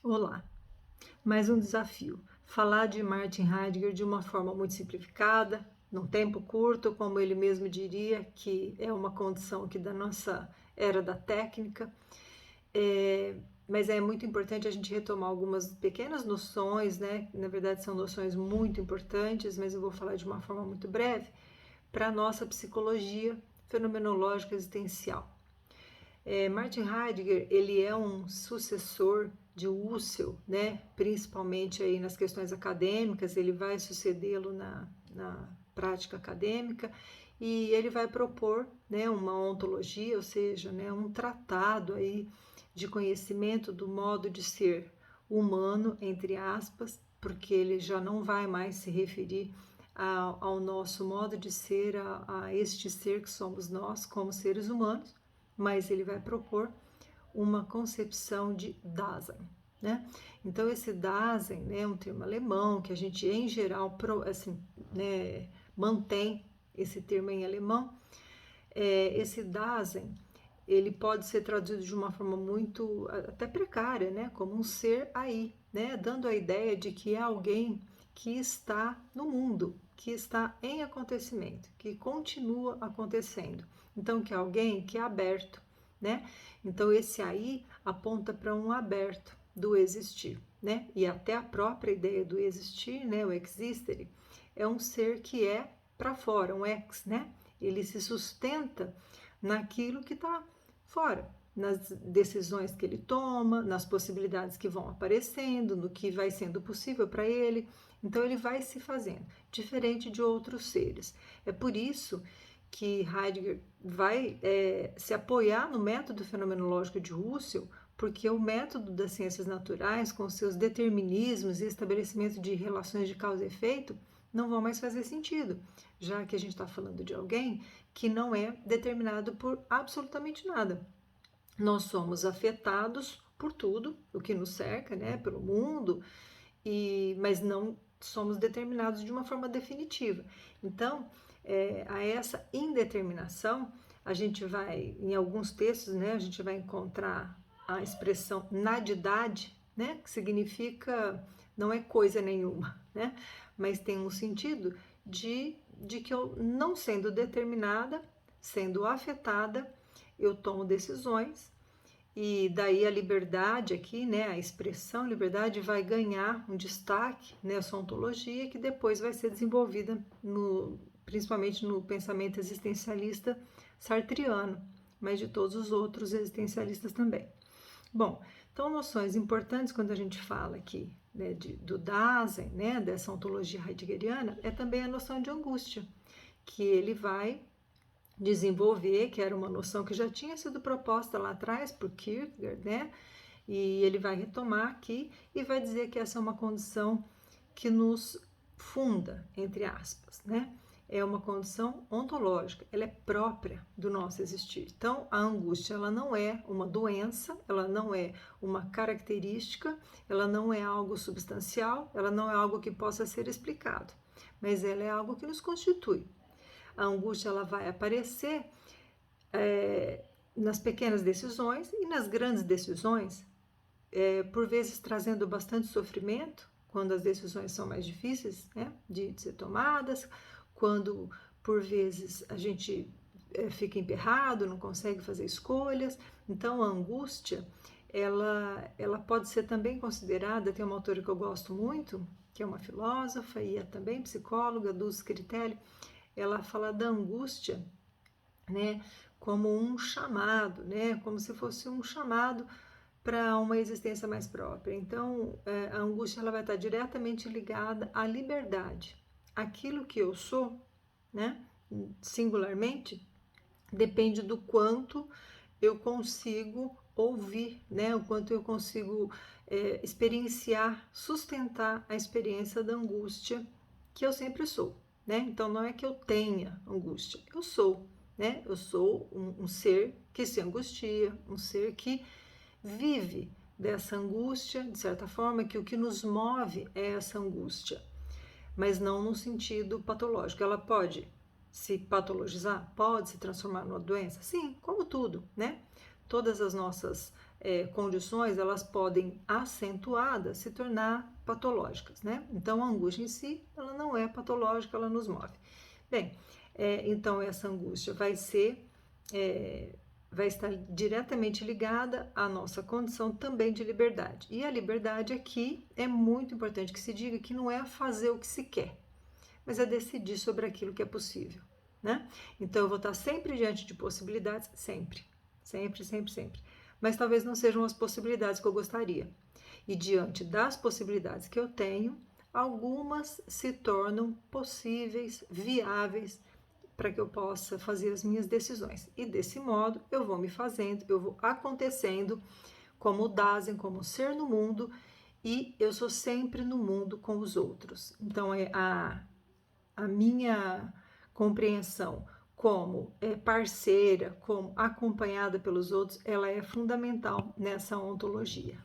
Olá, mais um desafio. Falar de Martin Heidegger de uma forma muito simplificada, num tempo curto, como ele mesmo diria, que é uma condição aqui da nossa era da técnica. Mas é muito importante a gente retomar algumas pequenas noções, né? Na verdade, são noções muito importantes, mas eu vou falar de uma forma muito breve, para a nossa psicologia fenomenológica existencial. Martin Heidegger, ele é um sucessor de Husserl, né? Principalmente aí nas questões acadêmicas, ele vai sucedê-lo na prática acadêmica e ele vai propor, né, uma ontologia, ou seja, né, um tratado aí de conhecimento do modo de ser humano, entre aspas, porque ele já não vai mais se referir ao nosso modo de ser, a este ser que somos nós como seres humanos, mas ele vai propor uma concepção de Dasein, né? Então esse Dasein, né, é um termo alemão que a gente em geral assim, né, mantém esse termo em alemão. Esse Dasein ele pode ser traduzido de uma forma muito até precária, né, como um ser aí, né, dando a ideia de que é alguém que está no mundo, que está em acontecimento, que continua acontecendo. Então, que é alguém que é aberto, né? Então, esse aí aponta para um aberto do existir, né? E até a própria ideia do existir, né, o existere, é um ser que é para fora, um ex, né? Ele se sustenta naquilo que está fora, nas decisões que ele toma, nas possibilidades que vão aparecendo, no que vai sendo possível para ele. Então ele vai se fazendo, diferente de outros seres. É por isso que Heidegger vai se apoiar no método fenomenológico de Husserl, porque o método das ciências naturais, com seus determinismos e estabelecimento de relações de causa e efeito, não vão mais fazer sentido, já que a gente está falando de alguém que não é determinado por absolutamente nada. Nós somos afetados por tudo o que nos cerca, né, pelo mundo, mas não somos determinados de uma forma definitiva. Então, a essa indeterminação, a gente vai, em alguns textos, né, a gente vai encontrar a expressão nadidade, né, que significa não é coisa nenhuma, né, mas tem um sentido de que eu, não sendo determinada, sendo afetada, eu tomo decisões e daí a liberdade aqui, né, a expressão liberdade vai ganhar um destaque nessa ontologia que depois vai ser desenvolvida principalmente no pensamento existencialista sartriano, mas de todos os outros existencialistas também. Bom, então noções importantes quando a gente fala aqui, né, do Dasein, né, dessa ontologia heideggeriana, é também a noção de angústia, que ele vai desenvolver, que era uma noção que já tinha sido proposta lá atrás por Kierkegaard, né? E ele vai retomar aqui e vai dizer que essa é uma condição que nos funda, entre aspas, né? É uma condição ontológica, ela é própria do nosso existir. Então, a angústia, ela não é uma doença, ela não é uma característica, ela não é algo substancial, ela não é algo que possa ser explicado, mas ela é algo que nos constitui. A angústia ela vai aparecer nas pequenas decisões e nas grandes decisões, por vezes trazendo bastante sofrimento, quando as decisões são mais difíceis, né, de ser tomadas, quando por vezes a gente fica emperrado, não consegue fazer escolhas. Então a angústia ela pode ser também considerada, tem uma autora que eu gosto muito, que é uma filósofa e é também psicóloga, Dulce Critelli. Ela fala da angústia, né, como um chamado, né, como se fosse um chamado para uma existência mais própria. Então, a angústia ela vai estar diretamente ligada à liberdade. Aquilo que eu sou, né, singularmente, depende do quanto eu consigo ouvir, né, o quanto eu consigo experienciar, sustentar a experiência da angústia que eu sempre sou. Né? Então não é que eu tenha angústia, eu sou, né? Eu sou um ser que se angustia, um ser que vive dessa angústia, de certa forma, que o que nos move é essa angústia, mas não no sentido patológico. Ela pode se patologizar, pode se transformar numa doença, sim, como tudo, né? Todas as nossas condições, elas podem, acentuadas, se tornar patológicas, né? Então, a angústia em si, ela não é patológica, ela nos move. Bem, então essa angústia vai estar diretamente ligada à nossa condição também de liberdade. E a liberdade aqui é muito importante que se diga que não é fazer o que se quer, mas é decidir sobre aquilo que é possível, né? Então eu vou estar sempre diante de possibilidades, sempre, sempre, sempre, sempre. Mas talvez não sejam as possibilidades que eu gostaria. E diante das possibilidades que eu tenho, algumas se tornam possíveis, viáveis, para que eu possa fazer as minhas decisões. E desse modo eu vou me fazendo, eu vou acontecendo como Dasein, como ser no mundo, e eu sou sempre no mundo com os outros. Então a minha compreensão como parceira, como acompanhada pelos outros, ela é fundamental nessa ontologia.